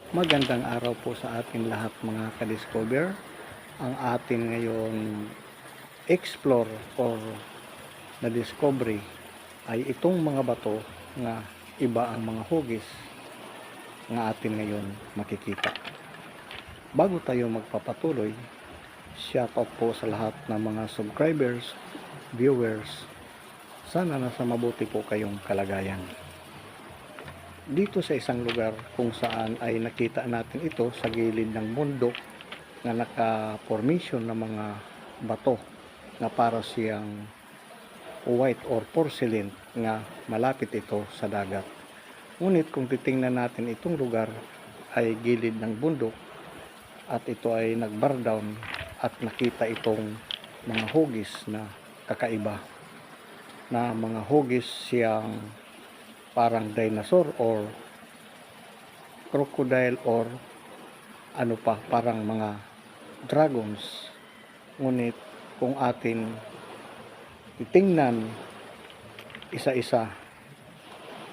Magandang araw po sa ating lahat mga ka-discover. Ang atin ngayon explore or na-discovery ay itong mga bato na iba ang mga hugis na atin ngayon makikita. Bago tayo magpapatuloy, shout out po sa lahat ng mga subscribers, viewers. Sana nasa mabuti po kayong kalagayan. Dito sa isang lugar kung saan ay nakita natin ito sa gilid ng bundok na naka-formation ng mga bato na para siyang white or porcelain nga malapit ito sa dagat. Ngunit kung titingnan natin itong lugar ay gilid ng bundok at ito ay nag-bar down at nakita itong mga hugis na kakaiba na mga hugis siyang parang dinosaur or crocodile or ano pa, parang mga dragons. Ngunit kung atin titingnan isa-isa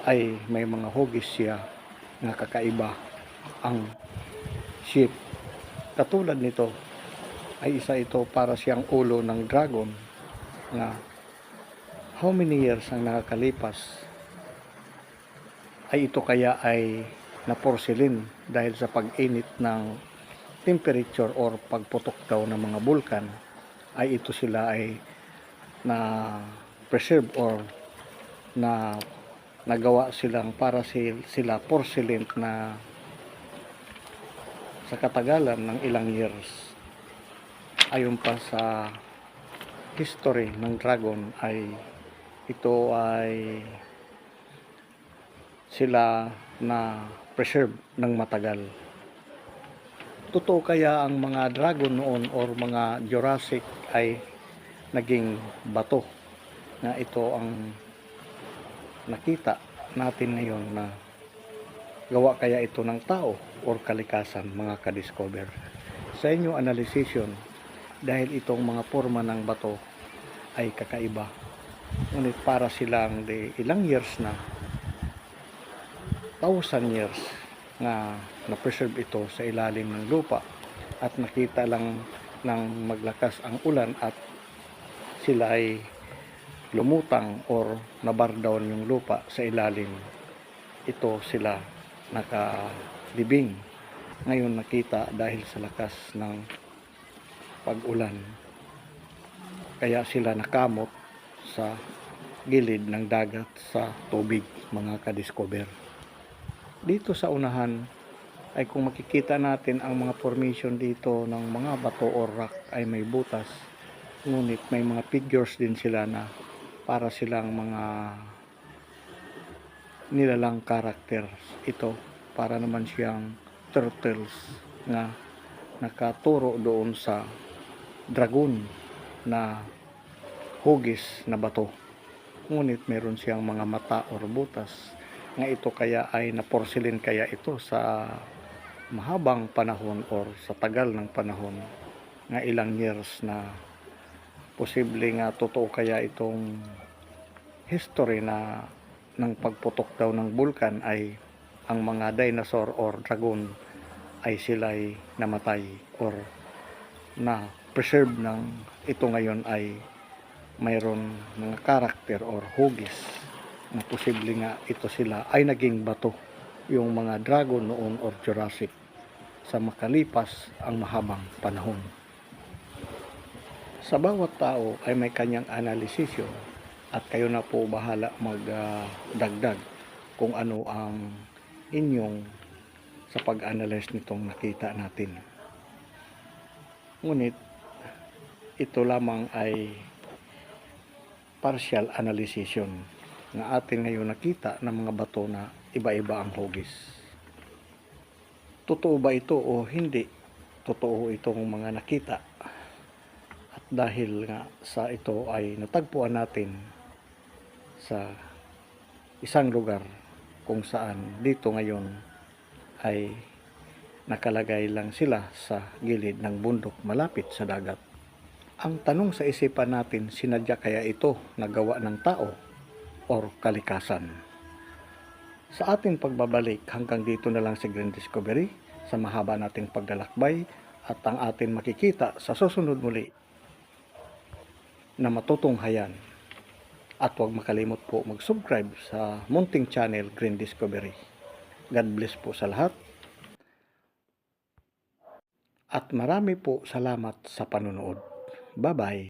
ay may mga hugis siya na kakaiba ang shape. Katulad nito ay isa ito para siyang ulo ng dragon na how many years ang nakakalipas ay ito kaya ay na porcelain dahil sa pag-init ng temperature or pagputok daw ng mga bulkan ay ito sila ay na preserve or na nagawa silang para sila porcelain na sa katagalan ng ilang years. Ayon pa sa history ng dragon ay ito ay sila na preserve ng matagal. Totoo kaya ang mga dragon noon or mga Jurassic ay naging bato na ito ang nakita natin ngayon na gawa kaya ito ng tao or kalikasan mga ka-discover? Sa inyo analysisyon, dahil itong mga forma ng bato ay kakaiba, ngunit para silang ilang years na 1,000 years na na-preserve ito sa ilalim ng lupa at nakita lang ng maglakas ang ulan at sila ay lumutang or nabar down yung lupa sa ilalim. Ito sila nakalibing. Ngayon nakita dahil sa lakas ng pag-ulan. Kaya sila nakamot sa gilid ng dagat sa tubig mga ka-discover. Dito sa unahan ay kung makikita natin ang mga formation dito ng mga bato or rock ay may butas, ngunit may mga figures din sila na para silang mga nilalang characters. Ito para naman siyang turtles na nakaturo doon sa dragon na hugis na bato, ngunit meron siyang mga mata or butas nga ito kaya ay na porcelain kaya ito sa mahabang panahon or sa tagal ng panahon nga ilang years na posible nga totoo kaya itong history na ng pagputok daw ng bulkan ay ang mga dinosaur or dragon ay sila'y namatay or na preserve ng ito ngayon ay mayroon mga karakter or hugis na posible nga ito sila ay naging bato, yung mga dragon noon or Jurassic sa makalipas ang mahabang panahon. Sa bawat tao ay may kanyang analisisyon at kayo na po bahala magdagdag kung ano ang inyong sa pag-analyze nitong nakita natin. Ngunit ito lamang ay partial analyzation na atin ngayon nakita ng mga bato na iba-iba ang hugis. Totoo ba ito o hindi? Totoo itong mga nakita. At dahil nga sa ito ay natagpuan natin sa isang lugar kung saan dito ngayon ay nakalagay lang sila sa gilid ng bundok malapit sa dagat. Ang tanong sa isipan natin, sinadya kaya ito nagawa ng tao or kalikasan? sa ating pagbabalik. Hanggang dito na lang si Green Discovery sa mahaba nating paglalakbay at ang atin makikita sa susunod muli na matutunghayan. At huwag makalimot po mag-subscribe sa munting channel Green Discovery. God bless po sa lahat. At marami po salamat sa panonood. Bye-bye.